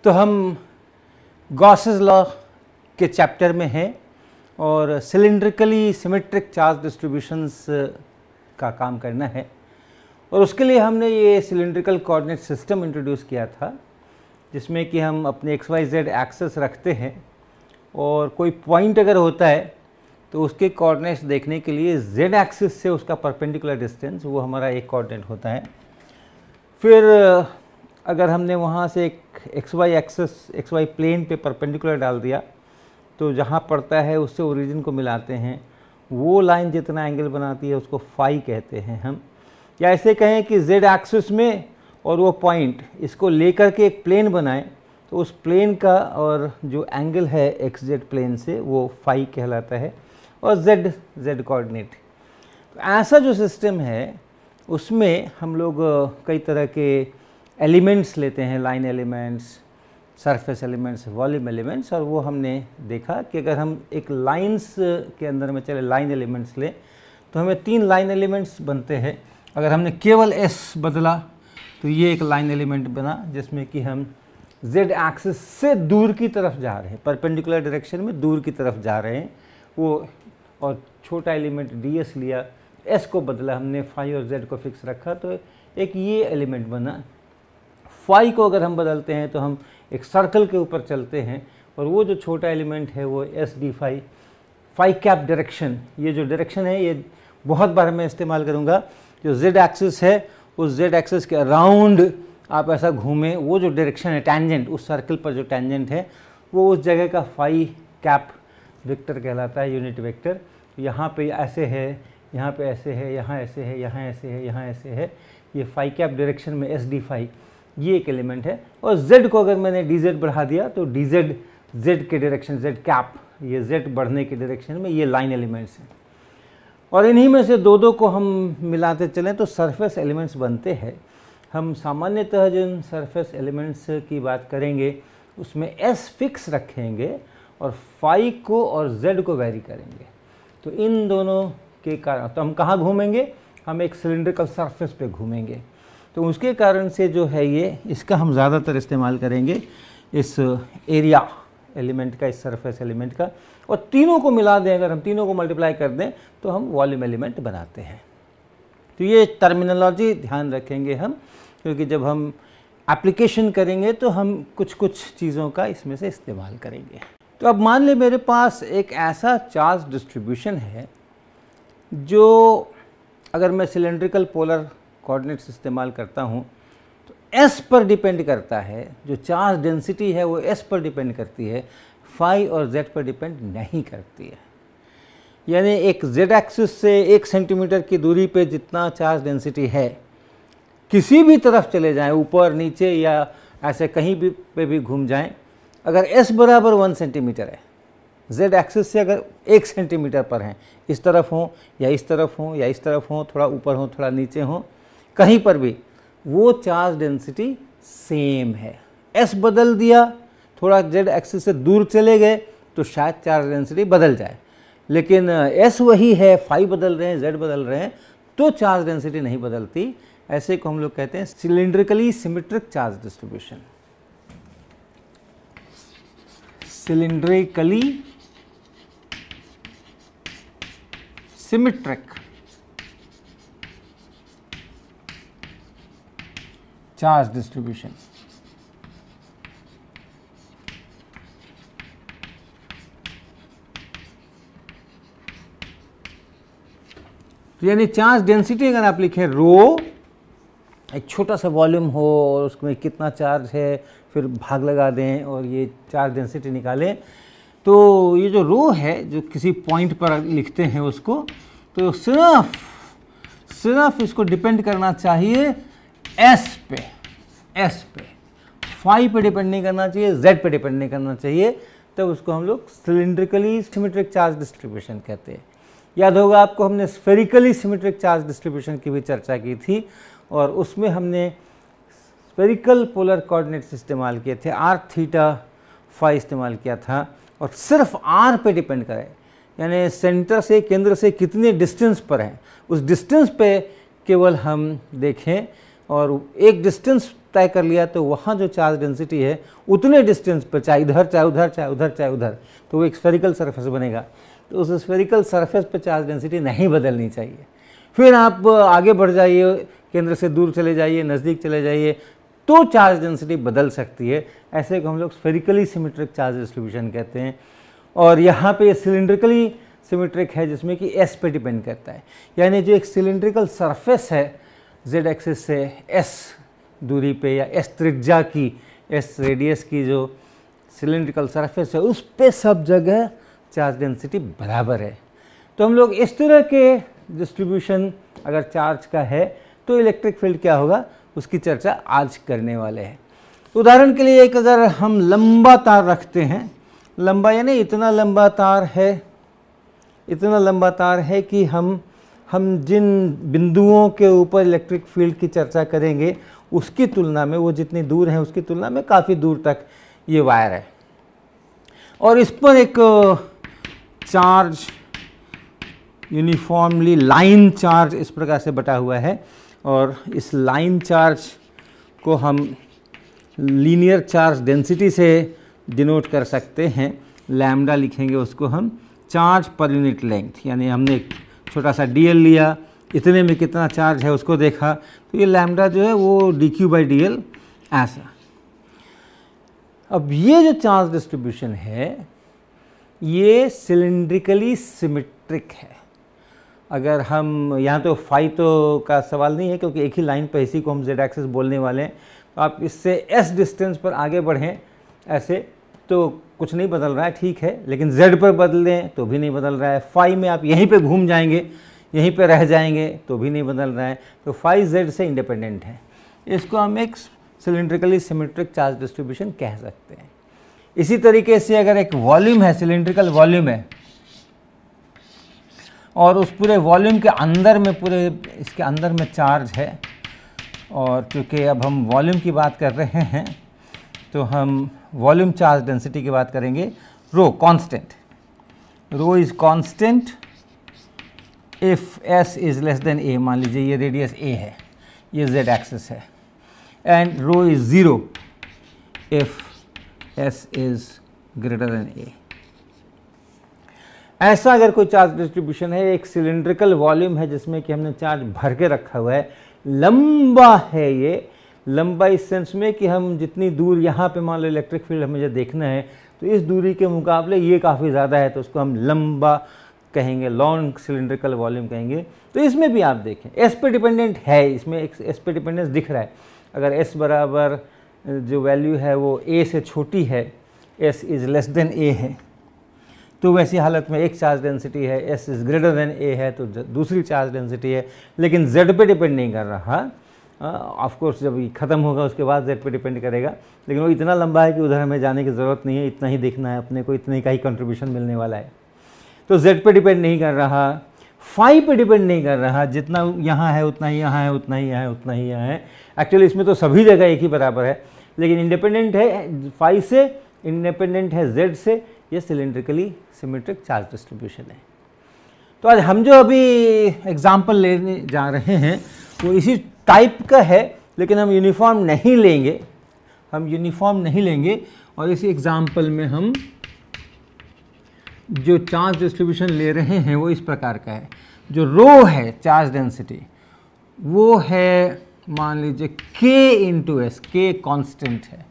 तो हम Gauss's law के चैप्टर में हैं और सिलिंड्रिकली सिमेट्रिक चार्ज डिस्ट्रीब्यूशंस का काम करना है और उसके लिए हमने ये सिलिंड्रिकल कोऑर्डिनेट सिस्टम इंट्रोड्यूस किया था, जिसमें कि हम अपने XYZ एक्सेस रखते हैं और कोई पॉइंट अगर होता है तो उसके कोऑर्डिनेट्स देखने के लिए Z एक्सिस से उसका परपेंडिकुलर डिस्टेंस वो हमारा एक कोऑर्डिनेट होता है। फिर अगर हमने वहाँ से एक XY एक्सिस XY प्लेन पे परपेंडिकुलर डाल दिया तो जहाँ पड़ता है उससे ओरिजिन को मिलाते हैं, वो लाइन जितना एंगल बनाती है उसको फाई कहते हैं हम। या ऐसे कहें कि Z एक्सिस में और वो पॉइंट इसको लेकर के एक प्लेन बनाएं तो उस प्लेन का और जो एंगल है XZ प्लेन से वो फाई कहलाता है और Z कोऑर्डिनेट। तो ऐसा जो सिस्टम है उसमें हम लोग कई तरह के एलिमेंट्स लेते हैं, line elements, surface elements, volume elements, और वो हमने देखा कि अगर हम एक लाइंस के अंदर में चले लाइन एलिमेंट्स लें तो हमें 3 लाइन एलिमेंट्स बनते हैं। अगर हमने केवल S बदला तो ये एक लाइन एलिमेंट बना जिसमें कि हम Z एक्सिस से दूर की तरफ जा रहे हैं, परपेंडिकुलर डायरेक्शन में दूर की तरफ जा रहे हैं वो, और छोटा एलिमेंट ds लिया, S को बदला हमने, फाई और Z को फिक्स रखा तो एक ये एलिमेंट बना। फाई को अगर हम बदलते हैं तो हम एक सर्कल के ऊपर चलते हैं और वो जो छोटा एलिमेंट है वो SD phi, phi cap direction, ये जो डायरेक्शन है ये बहुत बार मैं इस्तेमाल करूँगा। जो Z एक्सिस है उस Z एक्सिस के अराउंड आप ऐसा घूमें, वो जो डायरेक्शन है टैंजेंट, उस सर्कल पर जो टैंजेंट है वो उस जगह का फाई कैप वेक्टर कहलाता है, यूनिट वेक्टर। यहाँ पे ऐसे है, यहाँ पे ऐसे है, यहाँ ऐसे है, यहाँ ऐसे है, यहाँ ऐसे है, ये फाई कैप डायरेक्शन में SD फाई ये एक एलिमेंट है। और Z को अगर मैंने dz बढ़ा दिया तो dz Z के डायरेक्शन, Z कैप, ये Z बढ़ने के डायरेक्शन में ये लाइन एलिमेंट्स हैं। और इन्हीं में से दो को हम मिलाते चलें तो सरफेस एलिमेंट्स बनते हैं। हम सामान्यतः जिन सरफेस एलिमेंट्स की बात करेंगे उसमें S फिक्स रखेंगे और फाई को और Z को वेरी करेंगे। तो इन दोनों के कारण तो हम कहाँ घूमेंगे, हम एक सिलिंड्रिकल सरफेस पे घूमेंगे, तो उसके कारण से जो है ये इसका हम ज़्यादातर इस्तेमाल करेंगे इस एरिया एलिमेंट का, इस सरफेस एलिमेंट का। और तीनों को मिला दें, अगर हम तीनों को मल्टीप्लाई कर दें तो हम वॉल्यूम एलिमेंट बनाते हैं। तो ये टर्मिनोलॉजी ध्यान रखेंगे हम, क्योंकि जब हम एप्लीकेशन करेंगे तो हम कुछ कुछ चीज़ों का इसमें से इस्तेमाल करेंगे। तो अब मान लें मेरे पास एक ऐसा चार्ज डिस्ट्रीब्यूशन है जो अगर मैं सिलेंड्रिकल पोलर कोऑर्डिनेट्स इस्तेमाल करता हूँ तो S पर डिपेंड करता है, जो चार्ज डेंसिटी है वो S पर डिपेंड करती है, फाई और Z पर डिपेंड नहीं करती है। यानी एक Z एक्सिस से 1 सेंटीमीटर की दूरी पे जितना चार्ज डेंसिटी है, किसी भी तरफ चले जाएं, ऊपर नीचे या ऐसे कहीं भी पे भी घूम जाएं, अगर S बराबर 1 सेंटीमीटर है, Z एक्सिस से अगर 1 सेंटीमीटर पर हैं, इस तरफ हों या इस तरफ हों या इस तरफ हों, थोड़ा ऊपर हों थोड़ा नीचे हों, कहीं पर भी वो चार्ज डेंसिटी सेम है। S बदल दिया, थोड़ा Z एक्सिस से दूर चले गए तो शायद चार्ज डेंसिटी बदल जाए, लेकिन S वही है, फाई बदल रहे हैं, Z बदल रहे हैं तो चार्ज डेंसिटी नहीं बदलती। ऐसे को हम लोग कहते हैं cylindrically symmetric charge distribution. Cylindrically symmetric charge distribution. तो यानी चार्ज डेंसिटी अगर आप लिखें रो, एक छोटा सा वॉल्यूम हो और उसमें कितना चार्ज है फिर भाग लगा दें और ये चार्ज डेंसिटी निकालें, तो ये जो रो है जो किसी पॉइंट पर लिखते हैं उसको, तो सिर्फ इसको डिपेंड करना चाहिए S पे, फाई पे डिपेंड नहीं करना चाहिए, Z पे डिपेंड नहीं करना चाहिए, तब उसको हम लोग सिलिंड्रिकली सिमेट्रिक चार्ज डिस्ट्रीब्यूशन कहते हैं। याद होगा आपको, हमने स्फेरिकली सिमेट्रिक चार्ज डिस्ट्रीब्यूशन की भी चर्चा की थी और उसमें हमने स्फेरिकल पोलर कोऑर्डिनेट्स इस्तेमाल किए थे, r थीटा फाई इस्तेमाल किया था और सिर्फ r पे डिपेंड करे, यानी सेंटर से केंद्र से कितने डिस्टेंस पर है उस डिस्टेंस पे केवल हम देखें और एक डिस्टेंस तय कर लिया तो वहाँ जो चार्ज डेंसिटी है उतने डिस्टेंस पर, चाहे इधर चाहे उधर चाहे उधर चाहे उधर, तो वो एक स्फेरिकल सरफेस बनेगा। तो उस स्फेरिकल सरफेस पर चार्ज डेंसिटी नहीं बदलनी चाहिए। फिर आप आगे बढ़ जाइए, केंद्र से दूर चले जाइए, नज़दीक चले जाइए, तो चार्ज डेंसिटी बदल सकती है। ऐसे को हम लोग स्फेरिकली सिमेट्रिक चार्ज डिस्ट्रीब्यूशन कहते हैं। और यहाँ पे सिलिंड्रिकली सिमेट्रिक है जिसमें कि एस पे डिपेंड करता है, यानी जो एक सिलिंड्रिकल सरफेस है जेड एक्सिस से एस दूरी पे या एस त्रिज्या की, एस रेडियस की जो सिलिंड्रिकल सरफेस है उस पे सब जगह चार्ज डेंसिटी बराबर है। तो हम लोग इस तरह के डिस्ट्रीब्यूशन अगर चार्ज का है तो इलेक्ट्रिक फील्ड क्या होगा उसकी चर्चा आज करने वाले हैं। उदाहरण के लिए एक अगर हम लंबा तार रखते हैं, लंबा यानी इतना लंबा तार है, इतना लंबा तार है कि हम जिन बिंदुओं के ऊपर इलेक्ट्रिक फील्ड की चर्चा करेंगे उसकी तुलना में, वो जितनी दूर है उसकी तुलना में काफ़ी दूर तक ये वायर है, और इस पर एक चार्ज यूनिफॉर्मली लाइन चार्ज इस प्रकार से बटा हुआ है, और इस लाइन चार्ज को हम लीनियर चार्ज डेंसिटी से डिनोट कर सकते हैं। लैम्डा लिखेंगे उसको हम चार्ज पर यूनिट लेंथ, यानी हमने एक छोटा सा dl लिया, इतने में कितना चार्ज है उसको देखा, तो ये लैम्डा जो है वो dq/dl ऐसा। अब ये जो चार्ज डिस्ट्रीब्यूशन है ये सिलिंड्रिकली सिमेट्रिक है। अगर हम यहाँ तो फाई तो का सवाल नहीं है क्योंकि एक ही लाइन पर इसी को हम जेड एक्सिस बोलने वाले हैं, तो आप इससे एस डिस्टेंस पर आगे बढ़ें ऐसे तो कुछ नहीं बदल रहा है, ठीक है, लेकिन जेड पर बदलें तो भी नहीं बदल रहा है। फाई में आप यहीं पे घूम जाएंगे, यहीं पे रह जाएंगे तो भी नहीं बदल रहा है, तो फाई जेड से इंडिपेंडेंट है। इसको हम एक सिलिंड्रिकली सिमेट्रिक चार्ज डिस्ट्रीब्यूशन कह सकते हैं। इसी तरीके से अगर एक वॉल्यूम है, सिलिंड्रिकल वॉल्यूम है, और उस पूरे वॉल्यूम के अंदर में, पूरे इसके अंदर में चार्ज है, और क्योंकि अब हम वॉल्यूम की बात कर रहे हैं तो हम वॉल्यूम चार्ज डेंसिटी की बात करेंगे। Rho constant, rho is constant if s is less than a. मान लीजिए ये रेडियस ए है, ये जेड एक्सिस है, and rho is 0 if s is greater than a. ऐसा अगर कोई चार्ज डिस्ट्रीब्यूशन है, एक सिलिंड्रिकल वॉल्यूम है जिसमें कि हमने चार्ज भर के रखा हुआ है, लंबा है, ये लंबा इस सेंस में कि हम जितनी दूर यहाँ पे मान लो इलेक्ट्रिक फील्ड हमें जो देखना है तो इस दूरी के मुकाबले ये काफ़ी ज़्यादा है, तो उसको हम लंबा कहेंगे, लॉन्ग सिलिंड्रिकल वॉल्यूम कहेंगे। तो इसमें भी आप देखें एस पे डिपेंडेंट है, इसमें एक एस पे डिपेंडेंस दिख रहा है। अगर एस बराबर जो वैल्यू है वो ए से छोटी है, एस इज़ लेस देन ए है, तो वैसी हालत में एक चार्ज डेंसिटी है, एस इज़ ग्रेटर देन ए है तो दूसरी चार्ज डेंसिटी है, लेकिन जेड पे डिपेंड नहीं कर रहा। ऑफ कोर्स जब ये ख़त्म होगा उसके बाद जेड पे डिपेंड करेगा, लेकिन वो इतना लंबा है कि उधर हमें जाने की ज़रूरत नहीं है, इतना ही देखना है अपने को, इतने का ही कंट्रीब्यूशन मिलने वाला है। तो जेड पे डिपेंड नहीं कर रहा, फाई पे डिपेंड नहीं कर रहा, जितना यहाँ है उतना ही यहाँ है, उतना ही यहाँ है, उतना ही यहाँ है। एक्चुअली इसमें तो सभी जगह एक ही बराबर है, लेकिन इंडिपेंडेंट है फाई से, इंडिपेंडेंट है जेड से। ये सिलिंड्रिकली सिमेट्रिक चार्ज डिस्ट्रीब्यूशन है। तो आज हम जो अभी एग्जाम्पल लेने जा रहे हैं वो इसी टाइप का है, लेकिन हम यूनिफॉर्म नहीं लेंगे, हम यूनिफॉर्म नहीं लेंगे। और इसी एग्जाम्पल में हम जो चार्ज डिस्ट्रीब्यूशन ले रहे हैं वो इस प्रकार का है। जो रो है चार्ज डेंसिटी वो है मान लीजिए k into S, k constant है,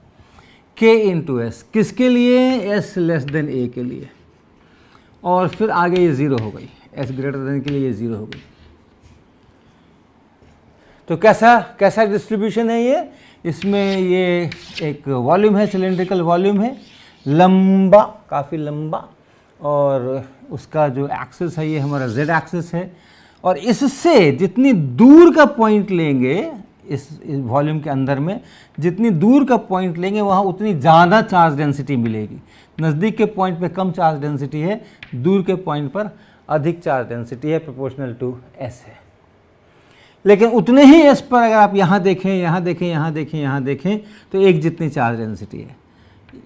k इंटू एस किसके लिए, s लेस देन a के लिए, और फिर आगे ये 0 हो गई, s ग्रेटर देन के लिए ये 0 हो गई। तो कैसा डिस्ट्रीब्यूशन है ये, इसमें ये एक वॉल्यूम है, सिलिंड्रिकल वॉल्यूम है, लंबा, काफ़ी लंबा, और उसका जो एक्सिस है ये हमारा जेड एक्सिस है, और इससे जितनी दूर का पॉइंट लेंगे इस वॉल्यूम के अंदर में, जितनी दूर का पॉइंट लेंगे वहाँ उतनी ज़्यादा चार्ज डेंसिटी मिलेगी। नज़दीक के पॉइंट पे कम चार्ज डेंसिटी है, दूर के पॉइंट पर अधिक चार्ज डेंसिटी है, प्रोपोर्शनल टू एस है। लेकिन उतने ही एस पर अगर आप यहाँ देखें, यहाँ देखें, यहाँ देखें, यहाँ देखें, तो एक जितनी चार्ज डेंसिटी है,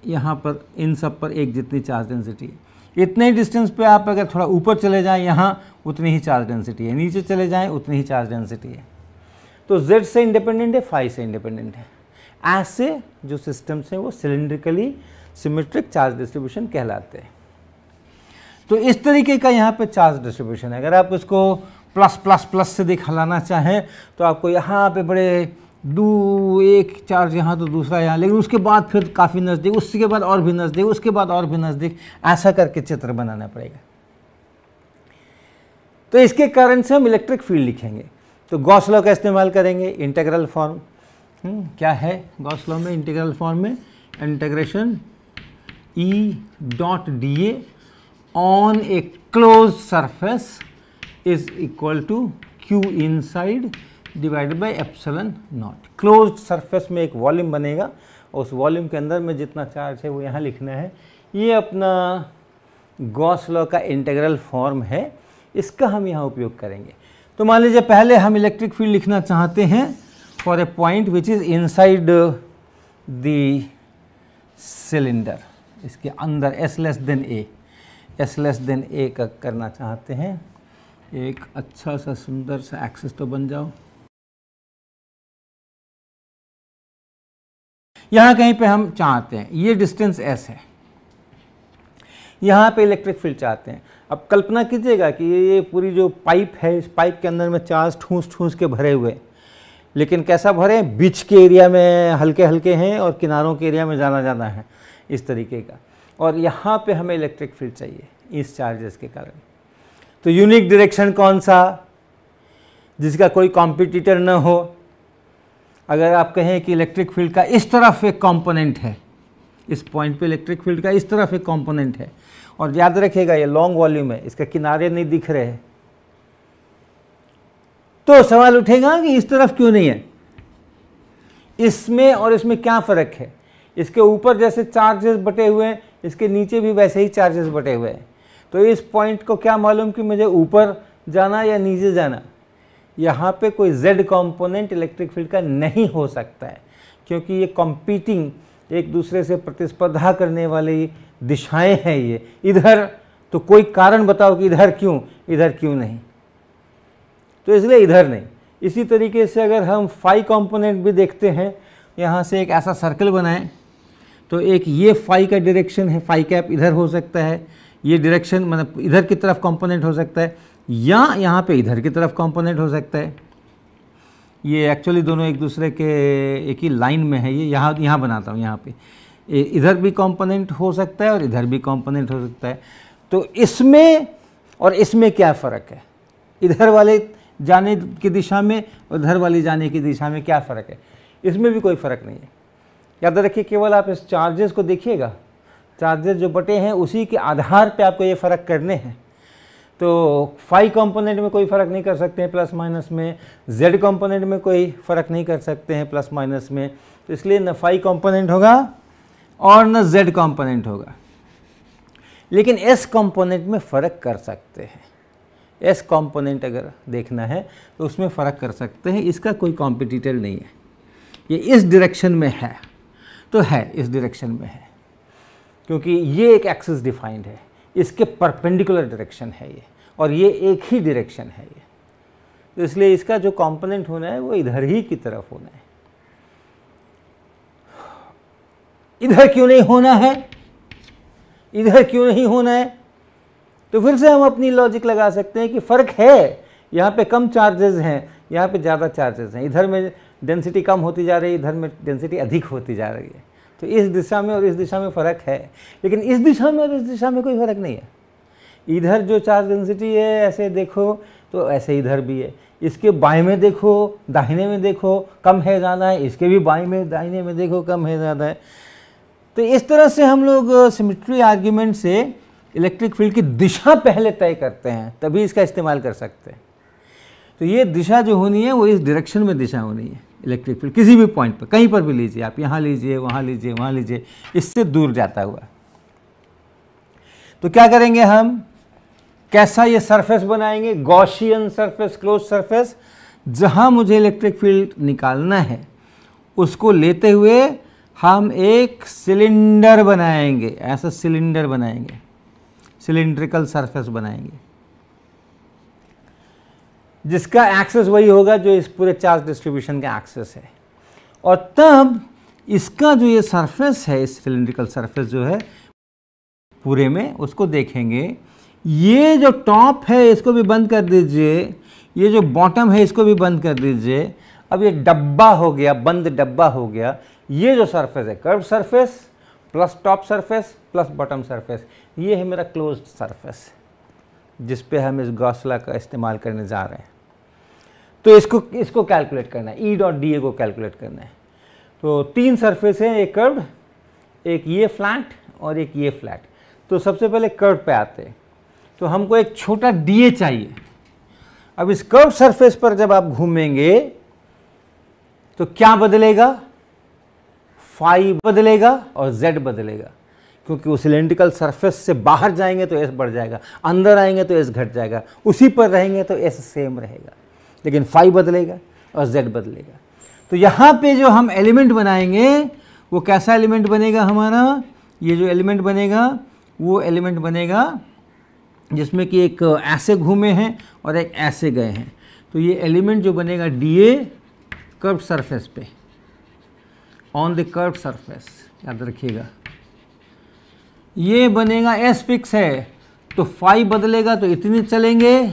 यहाँ पर इन सब पर एक जितनी चार्ज डेंसिटी है। इतने ही डिस्टेंस पे आप अगर थोड़ा ऊपर चले जाएं, यहाँ उतनी ही चार्ज डेंसिटी है, नीचे चले जाएं उतनी ही चार्ज डेंसिटी है। तो z से इंडिपेंडेंट है, फाई से इंडिपेंडेंट है। ऐसे जो सिस्टम्स हैं वो सिलिंड्रिकली सिमेट्रिक चार्ज डिस्ट्रीब्यूशन कहलाते हैं। तो इस तरीके का यहाँ पे चार्ज डिस्ट्रीब्यूशन है। अगर आप इसको प्लस प्लस प्लस से दिखाना चाहें तो आपको यहाँ पे बड़े एक चार्ज यहाँ तो दूसरा यहाँ, लेकिन उसके बाद फिर काफ़ी नज़दीक, उसके बाद और भी नज़दीक, उसके बाद और भी नज़दीक, ऐसा करके चित्र बनाना पड़ेगा। तो इसके कारण से हम इलेक्ट्रिक फील्ड लिखेंगे तो गॉस लॉ का इस्तेमाल करेंगे। इंटीग्रल फॉर्म क्या है गॉस लॉ में? इंटीग्रल फॉर्म में integration E dot dA on a close surface is equal to Q inside divided by epsilon naught. Close surface में एक वॉल्यूम बनेगा और उस वॉल्यूम के अंदर में जितना चार्ज है वो यहाँ लिखना है। ये अपना गॉस लॉ का इंटीग्रल फॉर्म है, इसका हम यहाँ उपयोग करेंगे। तो मान लीजिए पहले हम इलेक्ट्रिक फील्ड लिखना चाहते हैं for a point which is inside the cylinder, इसके अंदर s लेस देन a का करना चाहते हैं। एक अच्छा सा सुंदर सा एक्सिस तो बन जाओ। यहाँ कहीं पे हम चाहते हैं, ये डिस्टेंस s है, यहाँ पे इलेक्ट्रिक फील्ड चाहते हैं। अब कल्पना कीजिएगा कि ये पूरी जो पाइप है, इस पाइप के अंदर में चार्ज ठूस के भरे हुए, लेकिन कैसा भरे? बीच के एरिया में हल्के हल्के हैं और किनारों के एरिया में ज़्यादा है, इस तरीके का। और यहाँ पे हमें इलेक्ट्रिक फील्ड चाहिए इस चार्जेस के कारण। तो यूनिक डायरेक्शन कौन सा? जिसका कोई कॉम्पिटिटर न हो। अगर आप कहें कि इलेक्ट्रिक फील्ड का इस तरफ एक कंपोनेंट है, इस पॉइंट पे इलेक्ट्रिक फील्ड का इस तरफ एक कंपोनेंट है, और याद रखिएगा ये लॉन्ग वॉल्यूम है, इसके किनारे नहीं दिख रहे हैं, तो सवाल उठेगा कि इस तरफ क्यों नहीं है, इसमें और इसमें क्या फ़र्क है? इसके ऊपर जैसे चार्जेस बटे हुए हैं, इसके नीचे भी वैसे ही चार्जेस बटे हुए हैं। तो इस पॉइंट को क्या मालूम कि मुझे ऊपर जाना या नीचे जाना? यहाँ पे कोई z कंपोनेंट इलेक्ट्रिक फील्ड का नहीं हो सकता है, क्योंकि ये कॉम्पीटिंग, एक दूसरे से प्रतिस्पर्धा करने वाली दिशाएं हैं। ये इधर तो कोई कारण बताओ कि इधर क्यों नहीं, तो इसलिए इधर नहीं। इसी तरीके से अगर हम फाई कंपोनेंट भी देखते हैं, यहाँ से एक ऐसा सर्कल बनाएं तो एक ये फाई का डायरेक्शन है, फाई कैप इधर हो सकता है, ये डायरेक्शन मतलब इधर की तरफ कंपोनेंट हो सकता है, या यहाँ पे इधर की तरफ कंपोनेंट हो सकता है। ये एक्चुअली दोनों एक दूसरे के एक ही लाइन में है। ये यहाँ बनाता हूँ, यहाँ पे इधर भी कंपोनेंट हो सकता है और इधर भी कंपोनेंट हो सकता है। तो इसमें और इसमें क्या फ़र्क है? इधर वाले जाने की दिशा में और इधर वाली जाने की दिशा में क्या फ़र्क है? इसमें भी कोई फ़र्क नहीं है। याद रखिए, केवल आप इस चार्जेस को देखिएगा, चार्जेस जो बटे हैं उसी के आधार पे आपको ये फ़र्क करने हैं। तो फाई कंपोनेंट में कोई फ़र्क नहीं कर सकते हैं प्लस माइनस में, जेड कंपोनेंट में कोई फ़र्क नहीं कर सकते हैं प्लस माइनस में। तो इसलिए न फाई कंपोनेंट होगा और न जेड कंपोनेंट होगा, लेकिन एस कंपोनेंट में फ़र्क कर सकते हैं। एस कंपोनेंट अगर देखना है तो उसमें फ़र्क कर सकते हैं, इसका कोई कॉम्पिटिटर नहीं है। ये इस डायरेक्शन में है तो है, इस डायरेक्शन में है, क्योंकि ये एक एक्सिस डिफाइंड है, इसके परपेंडिकुलर डायरेक्शन है ये, और ये एक ही डायरेक्शन है ये। तो इसलिए इसका जो कंपोनेंट होना है वो इधर ही की तरफ होना है। इधर क्यों नहीं होना है? इधर क्यों नहीं होना है? तो फिर से हम अपनी लॉजिक लगा सकते हैं कि फ़र्क है, यहाँ पे कम चार्जेस हैं, यहाँ पे ज़्यादा चार्जेस हैं, इधर में डेंसिटी कम होती जा रही है, इधर में डेंसिटी अधिक होती जा रही है। तो इस दिशा में और इस दिशा में फ़र्क है, लेकिन इस दिशा में और इस दिशा में कोई फ़र्क नहीं है। इधर जो चार्ज डेंसिटी है ऐसे देखो तो ऐसे इधर भी है, इसके बाएं में देखो, दाहिने में देखो, कम है ज़्यादा है, इसके भी बाएं में दाहिने में देखो कम है ज़्यादा है। तो इस तरह से हम लोग सिमेट्री आर्ग्यूमेंट से इलेक्ट्रिक फील्ड की दिशा पहले तय करते हैं, तभी इसका इस्तेमाल कर सकते हैं। तो ये दिशा जो होनी है वो इस डायरेक्शन में दिशा होनी है इलेक्ट्रिक फील्ड, किसी भी पॉइंट पर, कहीं पर भी लीजिए आप, यहाँ लीजिए, वहाँ लीजिए, वहाँ लीजिए, इससे दूर जाता हुआ। तो क्या करेंगे हम? कैसा ये सरफेस बनाएंगे? Gaussian surface, close surface. जहाँ मुझे इलेक्ट्रिक फील्ड निकालना है उसको लेते हुए हम एक सिलेंडर बनाएंगे, ऐसा सिलेंडर बनाएंगे, सिलिंड्रिकल सरफेस बनाएंगे। जिसका एक्सेस वही होगा जो इस पूरे चार्ज डिस्ट्रीब्यूशन का एक्सेस है। और तब इसका जो ये सरफेस है, इस सिलिंड्रिकल सरफेस जो है पूरे में, उसको देखेंगे। ये जो टॉप है इसको भी बंद कर दीजिए, ये जो बॉटम है इसको भी बंद कर दीजिए। अब ये डब्बा हो गया, बंद डब्बा हो गया। ये जो सरफेस है, curve surface plus top surface plus bottom surface, ये है मेरा क्लोज्ड सरफेस जिस पे हम इस गॉस लॉ का इस्तेमाल करने जा रहे हैं। तो इसको कैलकुलेट करना है, ई डॉट डी ए को कैलकुलेट करना है। तो 3 सरफेस हैं, एक कर्व्ड, एक ये फ्लैट और एक ये फ्लैट। तो सबसे पहले कर्व पे आते हैं। तो हमको एक छोटा डी ए चाहिए। अब इस कर्व सरफेस पर जब आप घूमेंगे तो क्या बदलेगा? फाई बदलेगा और जेड बदलेगा, क्योंकि उस सिलिंड्रिकल सरफेस से बाहर जाएंगे तो एस बढ़ जाएगा, अंदर आएंगे तो एस घट जाएगा, उसी पर रहेंगे तो एस सेम रहेगा, लेकिन फाई बदलेगा और जेड बदलेगा। तो यहाँ पे जो हम एलिमेंट बनाएंगे वो कैसा एलिमेंट बनेगा हमारा? ये जो एलिमेंट बनेगा वो एलिमेंट बनेगा जिसमें कि एक ऐसे घूमे हैं और एक ऐसे गए हैं। तो ये एलिमेंट जो बनेगा डी ए कर्व सरफेस पे, ऑन द कर्व सरफेस, याद रखिएगा। ये बनेगा एस फिक्स है, तो फाई बदलेगा तो इतने चलेंगे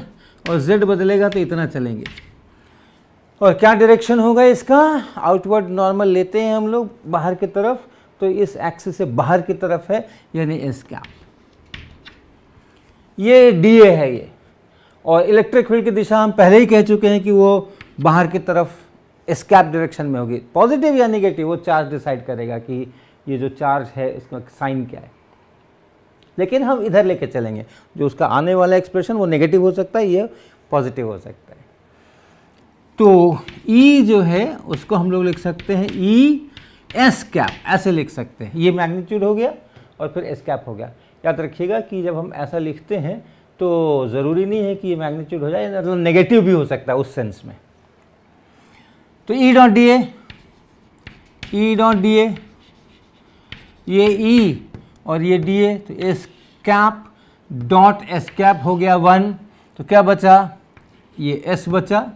और जेड बदलेगा तो इतना चलेंगे। और क्या डायरेक्शन होगा इसका? आउटवर्ड नॉर्मल लेते हैं हम लोग बाहर की तरफ, तो इस एक्सिस से बाहर की तरफ है, यानी एस कैप। ये डी ए है ये। और इलेक्ट्रिक फील्ड की दिशा हम पहले ही कह चुके हैं कि वो बाहर की तरफ एस्केप डायरेक्शन में होगी। पॉजिटिव या नेगेटिव वो चार्ज डिसाइड करेगा कि ये जो चार्ज है इसका साइन क्या है, लेकिन हम इधर लेके चलेंगे। जो उसका आने वाला एक्सप्रेशन वो नेगेटिव हो सकता है, ये पॉजिटिव हो सकता है। तो ई जो है उसको हम लोग लिख सकते हैं ई एस कैप, ऐसे लिख सकते हैं। ये मैग्नीट्यूड हो गया और फिर एस कैप हो गया। याद रखिएगा कि जब हम ऐसा लिखते हैं तो ज़रूरी नहीं है कि ये मैग्नीट्यूड हो जाए, मतलब नेगेटिव भी हो सकता है उस सेंस में। तो ई डॉट डी ए, ई डॉट डी ए, ये ई और ये डी ए, तो S cap dot S cap हो गया 1। तो क्या बचा? ये एस बचा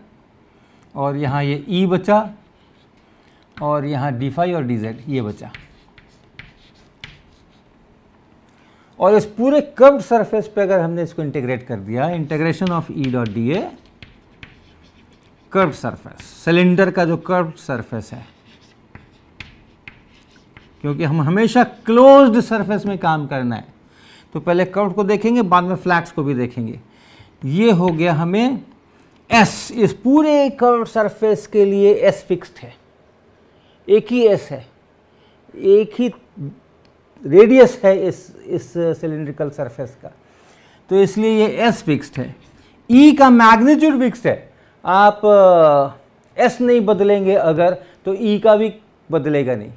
और यहाँ ये ई बचा और यहाँ डी फाई और डी जेड ये बचा। और इस पूरे कर्व्ड सरफेस पे अगर हमने इसको इंटीग्रेट कर दिया, integration of E dot d A curved surface, cylinder का जो कर्व्ड सरफेस है, क्योंकि हम हमेशा क्लोज्ड सरफेस में काम करना है, तो पहले कर्व्ड को देखेंगे, बाद में फ्लैट्स को भी देखेंगे। ये हो गया हमें एस, इस पूरे कर्व्ड सरफेस के लिए एस फिक्स्ड है, एक ही एस है, एक ही रेडियस है इस सिलिंड्रिकल सरफेस का, तो इसलिए ये एस फिक्स्ड है। ई का मैग्नीट्यूड फिक्स्ड है। आप एस नहीं बदलेंगे अगर, तो ई का भी बदलेगा नहीं,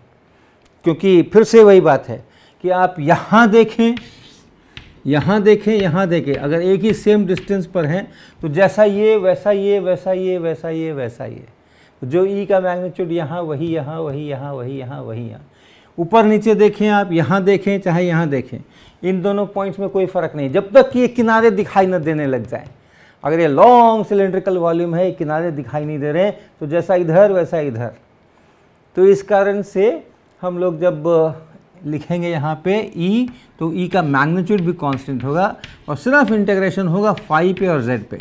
क्योंकि फिर से वही बात है कि आप यहाँ देखें, यहाँ देखें, यहाँ देखें, अगर एक ही सेम डिस्टेंस पर हैं तो जैसा ये वैसा ये वैसा ये वैसा ये वैसा ये, तो जो ई का मैग्नीट्यूड यहाँ वही यहाँ वही यहाँ वही यहाँ वही यहाँ। ऊपर नीचे देखें आप, यहाँ देखें चाहे यहाँ देखें, इन दोनों पॉइंट्स में कोई फ़र्क नहीं, जब तक कि ये किनारे दिखाई न देने लग जाए। अगर ये लॉन्ग सिलेंड्रिकल वॉल्यूम है, किनारे दिखाई नहीं दे रहे हैं, तो जैसा इधर वैसा इधर। तो इस कारण से हम लोग जब लिखेंगे यहाँ पे ई, तो ई का मैग्नीट्यूड भी कांस्टेंट होगा और सिर्फ इंटीग्रेशन होगा फाई पे और जेड पे।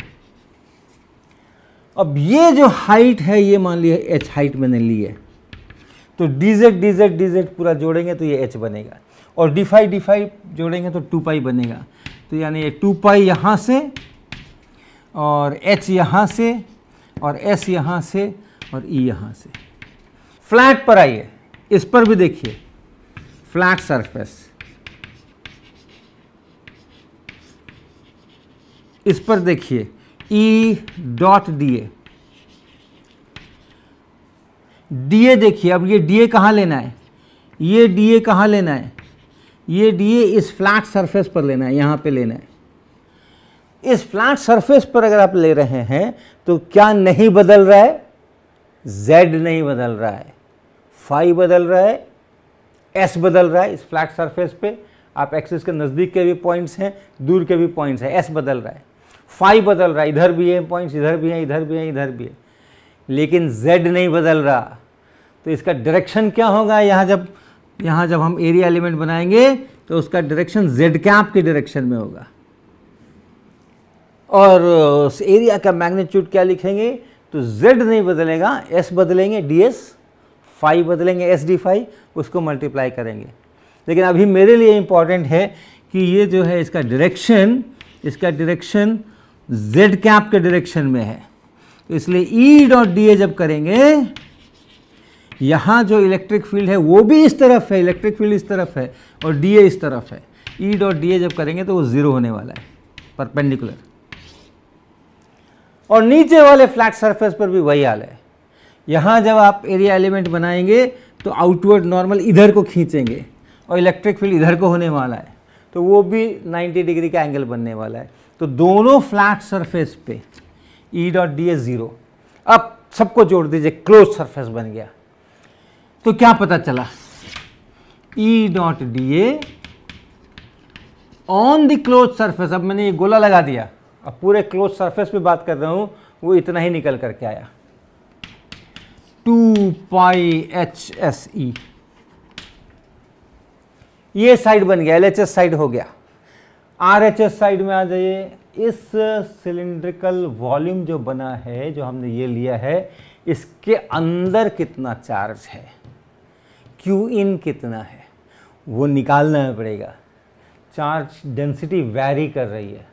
अब ये जो हाइट है, ये मान लिया एच हाइट मैंने ली है, तो डी जेड पूरा जोड़ेंगे तो ये एच बनेगा, और डी फाई जोड़ेंगे तो 2 पाई बनेगा। तो यानी ये 2 पाई यहाँ से और एच यहाँ से और एस यहाँ से और ई यहाँ से। फ्लैट पर आइए, इस पर भी देखिए, फ्लैट सरफेस, इस पर देखिए ई dot d A, D A देखिए। अब ये डी ए कहाँ लेना है? ये डी ए कहाँ लेना है? ये डी ए इस फ्लैट सरफेस पर लेना है, यहाँ पे लेना है। इस फ्लैट सरफेस पर अगर आप ले रहे हैं तो क्या नहीं बदल रहा है? जेड नहीं बदल रहा है, फाई बदल रहा है, एस बदल रहा है। इस फ्लैट सरफेस पे आप एक्सिस के नज़दीक के भी पॉइंट्स हैं, दूर के भी पॉइंट्स हैं, एस बदल रहा है। फाई बदल रहा है, इधर भी है पॉइंट्स, इधर भी है, इधर भी है, इधर भी है, लेकिन z नहीं बदल रहा। तो इसका डायरेक्शन क्या होगा? यहाँ जब हम एरिया एलिमेंट बनाएंगे तो उसका डायरेक्शन z कैप के डायरेक्शन में होगा। और उस एरिया का मैग्नीट्यूड क्या लिखेंगे? तो z नहीं बदलेगा, s बदलेंगे ds, फाई बदलेंगे s d फाई, उसको मल्टीप्लाई करेंगे। लेकिन अभी मेरे लिए इंपॉर्टेंट है कि ये जो है इसका डायरेक्शन z कैप के डायरेक्शन में है। तो इसलिए E डॉट डी ए जब करेंगे, यहाँ जो इलेक्ट्रिक फील्ड है वो भी इस तरफ है, इलेक्ट्रिक फील्ड इस तरफ है और डी ए इस तरफ है। E डॉट डी ए जब करेंगे तो वो 0 होने वाला है, परपेंडिकुलर। और नीचे वाले फ्लैट सरफेस पर भी वही हाल है। यहाँ जब आप एरिया एलिमेंट बनाएंगे तो आउटवर्ड नॉर्मल इधर को खींचेंगे और इलेक्ट्रिक फील्ड इधर को होने वाला है, तो वो भी 90 डिग्री का एंगल बनने वाला है। तो दोनों फ्लैट सरफेस पे E डॉट डी ए 0। अब सबको जोड़ दीजिए, क्लोज सरफेस बन गया। तो क्या पता चला? E dot d A on the close surface. अब मैंने ये गोला लगा दिया, अब पूरे क्लोज सरफेस पे बात कर रहा हूं, वो इतना ही निकल करके आया, 2 पाई एच एस ई। ये साइड बन गया, LHS साइड हो गया। RHS साइड में आ जाइए। इस सिलिंड्रिकल वॉल्यूम जो बना है, जो हमने ये लिया है, इसके अंदर कितना चार्ज है, Q इन कितना है, वो निकालना पड़ेगा। चार्ज डेंसिटी वैरी कर रही है,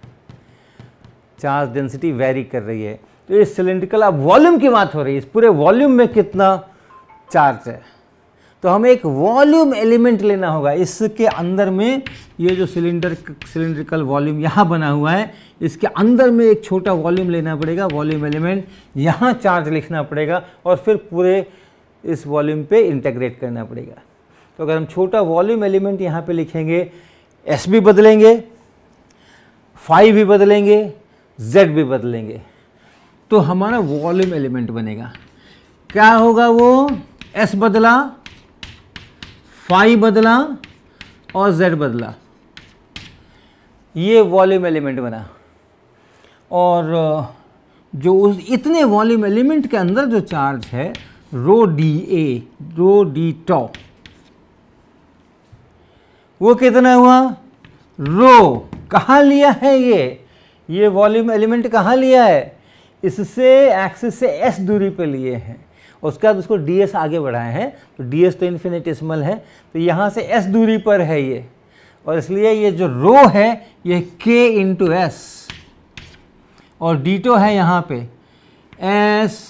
चार्ज डेंसिटी वैरी कर रही है। तो इस सिलिंड्रिकल, अब वॉल्यूम की बात हो रही है, इस पूरे वॉल्यूम में कितना चार्ज है, तो हमें एक वॉल्यूम एलिमेंट लेना होगा। इसके अंदर में ये जो सिलिंड्रिकल वॉल्यूम यहाँ बना हुआ है, इसके अंदर में एक छोटा वॉल्यूम लेना पड़ेगा, वॉल्यूम एलिमेंट। यहाँ चार्ज लिखना पड़ेगा और फिर पूरे इस वॉल्यूम पे इंटीग्रेट करना पड़ेगा। तो अगर हम छोटा वॉल्यूम एलिमेंट यहाँ पे लिखेंगे, S भी बदलेंगे, फाई भी बदलेंगे, Z भी बदलेंगे, तो हमारा वॉल्यूम एलिमेंट बनेगा। क्या होगा वो? S बदला, फाई बदला और Z बदला, ये वॉल्यूम एलिमेंट बना। और जो उस इतने वॉल्यूम एलिमेंट के अंदर जो चार्ज है, rho D A, rho D टॉ, वो कितना हुआ? रो कहाँ लिया है ये वॉल्यूम एलिमेंट कहाँ लिया है? इससे एक्सिस से s दूरी पे लिए हैं, उसके बाद उसको ds आगे बढ़ाए हैं। तो ds तो इन्फिनिटेसिमल है, तो यहाँ से s दूरी पर है ये, और इसलिए ये जो रो है ये k इंटू एस, और डीटो है यहाँ पे s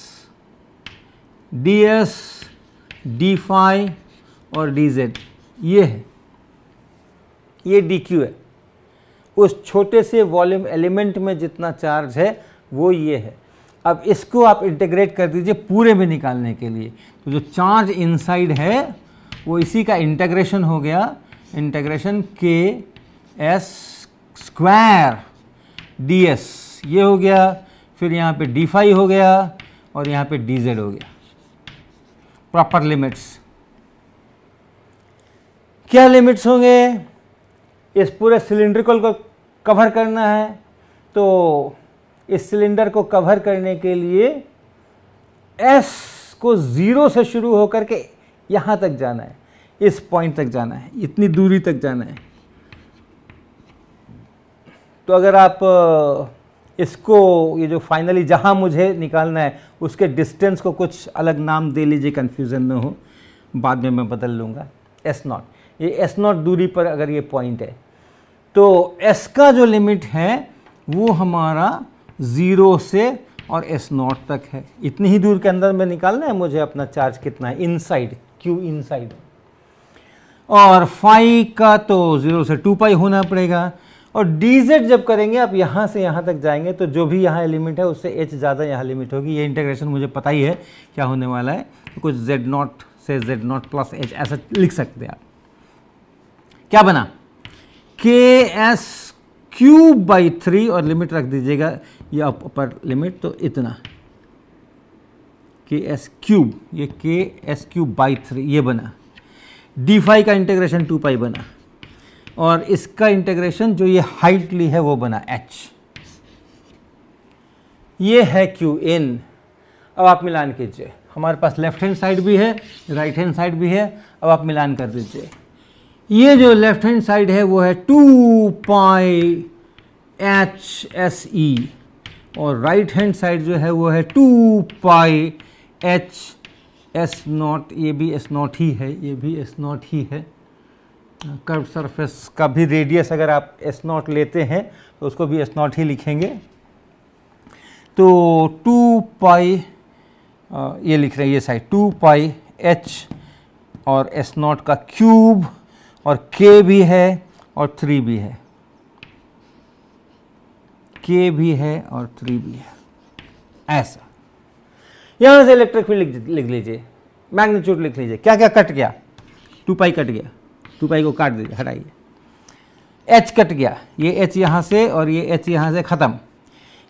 ds d फाई और dz, ये है, ये dq है। उस छोटे से वॉल्यूम एलिमेंट में जितना चार्ज है वो ये है। अब इसको आप इंटीग्रेट कर दीजिए पूरे में निकालने के लिए। तो जो चार्ज इनसाइड है वो इसी का इंटीग्रेशन हो गया, integration k s square ds, ये हो गया। फिर यहाँ पे d फाई हो गया और यहाँ पे dz हो गया। प्रॉपर लिमिट्स, क्या लिमिट्स होंगे? इस पूरे सिलिंड्रिकल को कवर करना है, तो इस सिलेंडर को कवर करने के लिए S को 0 से शुरू होकर के यहाँ तक जाना है, इस पॉइंट तक जाना है, इतनी दूरी तक जाना है। तो अगर आप इसको, ये जो फाइनली जहाँ मुझे निकालना है उसके डिस्टेंस को कुछ अलग नाम दे लीजिए, कन्फ्यूज़न न हो, बाद में मैं बदल लूँगा। S0, ये S0 दूरी पर अगर ये पॉइंट है, तो S का जो लिमिट है वो हमारा 0 से और S0 तक है। इतनी ही दूर के अंदर में निकालना है मुझे अपना चार्ज कितना है इनसाइड, Q इनसाइड। और फाई का तो 0 से 2 पाई होना पड़ेगा। और dz जब करेंगे, आप यहाँ से यहाँ तक जाएंगे, तो जो भी यहाँ लिमिट है उससे h ज़्यादा यहाँ लिमिट होगी। ये इंटीग्रेशन मुझे पता ही है क्या होने वाला है, तो कुछ z0 से z0 प्लस h ऐसा लिख सकते हैं आप। क्या बना? ks क्यूब बाई 3, और लिमिट रख दीजिएगा ये अपर लिमिट, तो इतना ks क्यूब, ये ks क्यूब बाई 3 ये बना। d फाई का इंटीग्रेशन 2 पाई बना, और इसका इंटीग्रेशन जो ये हाइट ली है वो बना h। ये है क्यू इन। अब आप मिलान कीजिए, हमारे पास लेफ्ट हैंड साइड भी है, राइट हैंड साइड भी है। अब आप मिलान कर दीजिए। ये जो लेफ्ट हैंड साइड है वो है 2 पाई एच एस ई, और राइट हैंड साइड जो है वो है 2 पाई एच एस नॉट। ये भी एस नॉट ही है, ये भी एस नॉट ही है। कर्व सरफेस का भी रेडियस अगर आप एस नॉट लेते हैं तो उसको भी एस नॉट ही लिखेंगे। तो 2 पाई ये लिख रहे हैं ये साइड 2 पाई एच और एस नॉट का क्यूब, और के भी है और 3 भी है, के भी है और 3 भी है। ऐसा यहां से इलेक्ट्रिक फील्ड लिख लीजिए, मैग्नीट्यूड लिख लीजिए। क्या क्या कट गया? 2 पाई कट गया, 2 पाई को काट दीजिए, हटाइए। एच कट गया, ये एच यहाँ से और ये एच यहाँ से ख़त्म।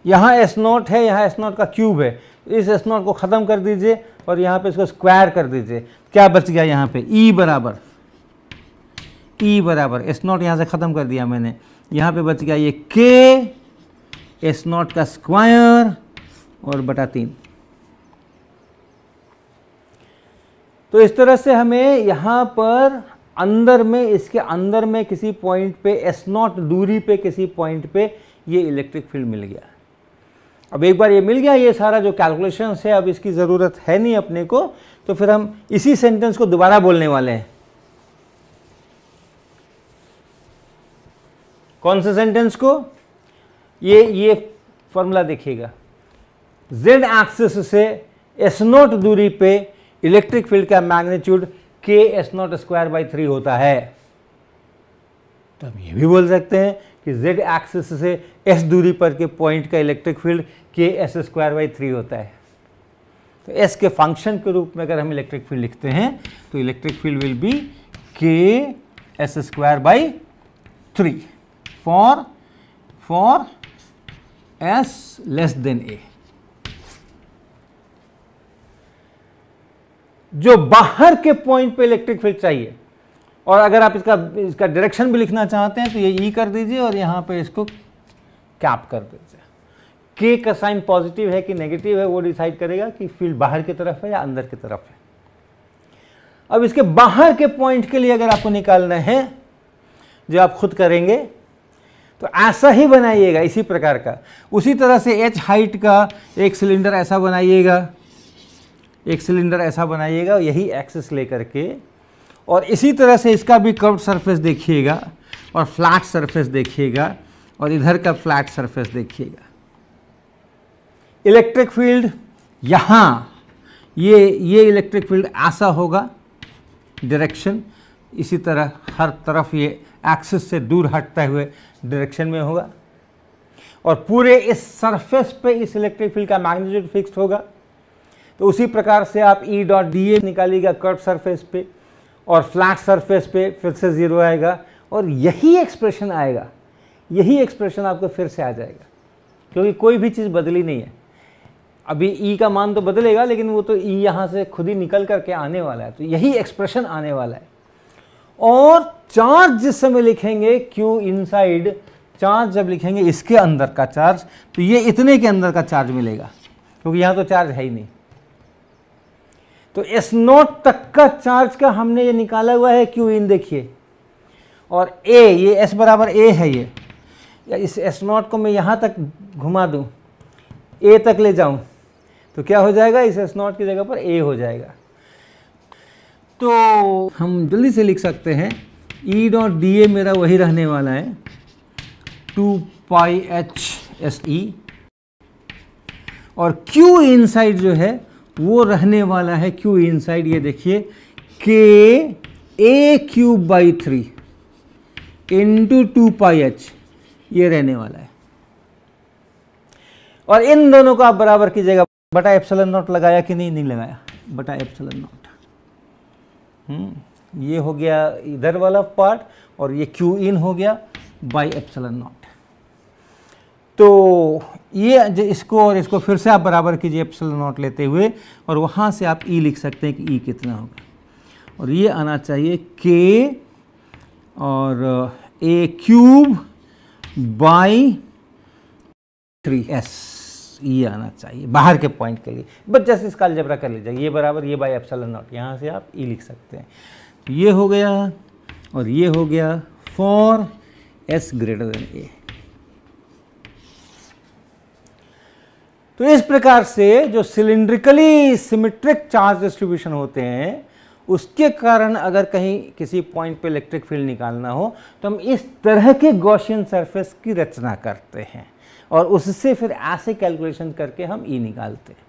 यहाँ एस नॉट है, यहाँ एस नॉट का क्यूब है, इस एस नॉट को ख़त्म कर दीजिए और यहाँ पे इसको स्क्वायर कर दीजिए। क्या बच गया यहाँ पे? ई बराबर एस नॉट यहाँ से ख़त्म कर दिया मैंने, यहाँ पे बच गया ये के एस नॉट का स्क्वायर और बटा 3। तो इस तरह से हमें यहाँ पर अंदर में, इसके अंदर में किसी पॉइंट पे एस नॉट दूरी पे किसी पॉइंट पे ये इलेक्ट्रिक फील्ड मिल गया। अब एक बार ये मिल गया, ये सारा जो कैलकुलेशंस है अब इसकी ज़रूरत है नहीं अपने को, तो फिर हम इसी सेंटेंस को दोबारा बोलने वाले हैं। कौन से सेंटेंस को? ये फॉर्मूला देखिएगा, जेड एक्सिस से एस नॉट दूरी पे इलेक्ट्रिक फील्ड का मैग्नीट्यूड के एस नॉट स्क्वायर बाई 3 होता है। तो हम ये भी बोल सकते हैं कि जेड एक्सिस से एस दूरी पर के पॉइंट का इलेक्ट्रिक फील्ड के एस स्क्वायर बाई 3 होता है। तो एस के फंक्शन के रूप में अगर हम इलेक्ट्रिक फील्ड लिखते हैं तो electric field will be k s square by 3 for s less than a. जो बाहर के पॉइंट पे इलेक्ट्रिक फील्ड चाहिए, और अगर आप इसका डायरेक्शन भी लिखना चाहते हैं तो ये ई कर दीजिए और यहाँ पे इसको कैप कर दीजिए। के का साइन पॉजिटिव है कि नेगेटिव है वो डिसाइड करेगा कि फील्ड बाहर की तरफ है या अंदर की तरफ है। अब इसके बाहर के पॉइंट के लिए अगर आपको निकालना है, जो आप खुद करेंगे, तो ऐसा ही बनाइएगा, इसी प्रकार का। उसी तरह से एच हाइट का एक सिलेंडर ऐसा बनाइएगा, एक सिलेंडर ऐसा बनाइएगा यही एक्सिस लेकर के, और इसी तरह से इसका भी कर्व्ड सरफेस देखिएगा और फ्लैट सरफेस देखिएगा, और इधर का फ्लैट सरफेस देखिएगा। इलेक्ट्रिक फील्ड यहाँ ये इलेक्ट्रिक फील्ड ऐसा होगा, डायरेक्शन इसी तरह हर तरफ ये एक्सिस से दूर हटते हुए डायरेक्शन में होगा, और पूरे इस सरफेस पे इस इलेक्ट्रिक फील्ड का मैग्नीट्यूड फिक्स्ड होगा। तो उसी प्रकार से आप ई डॉट डी ए निकालिएगा कर्व सरफेस पे, और फ्लैट सरफेस पे फिर से 0 आएगा, और यही एक्सप्रेशन आएगा, यही एक्सप्रेशन आपको फिर से आ जाएगा, क्योंकि कोई भी चीज़ बदली नहीं है। अभी ई का मान तो बदलेगा, लेकिन वो तो ई यहाँ से खुद ही निकल करके आने वाला है, तो यही एक्सप्रेशन आने वाला है। और चार्ज जिस समय लिखेंगे क्यू इनसाइड, चार्ज जब लिखेंगे इसके अंदर का चार्ज, तो ये इतने के अंदर का चार्ज मिलेगा, क्योंकि यहाँ तो चार्ज है ही नहीं। तो एस नॉट तक का चार्ज का हमने ये निकाला हुआ है क्यू इन, देखिए। और ए, ये एस बराबर ए है, ये या इस एस नॉट को मैं यहाँ तक घुमा दूँ, ए तक ले जाऊँ, तो क्या हो जाएगा? इस एस नॉट की जगह पर ए हो जाएगा। तो हम जल्दी से लिख सकते हैं ई डॉट डी ए मेरा वही रहने वाला है 2 पाई एच एस ई, और क्यू इनसाइड जो है वो रहने वाला है, क्यू इनसाइड ये देखिए k a cube by 3 into 2 pi h, ये रहने वाला है। और इन दोनों को आप बराबर कीजिएगा। बटा एप्सिलॉन नॉट लगाया कि नहीं? नहीं लगाया, बटा एप्सिलॉन नॉट। ये हो गया इधर वाला पार्ट, और ये क्यू इन हो गया बाई एप्सिलॉन नॉट। तो ये इसको और इसको फिर से आप बराबर कीजिए एप्सिलॉन नॉट लेते हुए, और वहाँ से आप ई लिख सकते हैं कि ई कितना होगा, और ये आना चाहिए के और ए क्यूब बाई 3s। ये आना चाहिए बाहर के पॉइंट के लिए। बस जैसे इसका अलजेब्रा कर लीजिए, ये बराबर ये बाई एप्सिलॉन नॉट, यहाँ से आप ई लिख सकते हैं। तो ये हो गया और ये हो गया फॉर एस ग्रेटर देन ए। तो इस प्रकार से जो सिलिंड्रिकली सिमेट्रिक चार्ज डिस्ट्रीब्यूशन होते हैं उसके कारण अगर कहीं किसी पॉइंट पे इलेक्ट्रिक फील्ड निकालना हो तो हम इस तरह के गॉसियन सरफेस की रचना करते हैं और उससे फिर ऐसे कैलकुलेशन करके हम ई निकालते हैं।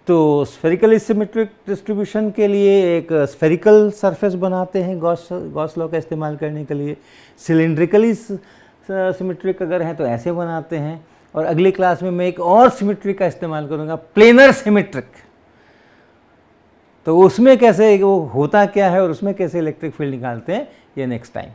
तो स्फेरिकली सिमेट्रिक डिस्ट्रीब्यूशन के लिए एक स्फेरिकल सरफेस बनाते हैं गॉस लॉ का इस्तेमाल करने के लिए। सिलिंड्रिकली सिमेट्रिक अगर हैं तो ऐसे बनाते हैं। और अगली क्लास में मैं एक और सिमेट्री का इस्तेमाल करूंगा, प्लेनर सिमेट्रिक। तो उसमें कैसे वो होता क्या है और उसमें कैसे इलेक्ट्रिक फील्ड निकालते हैं, ये नेक्स्ट टाइम।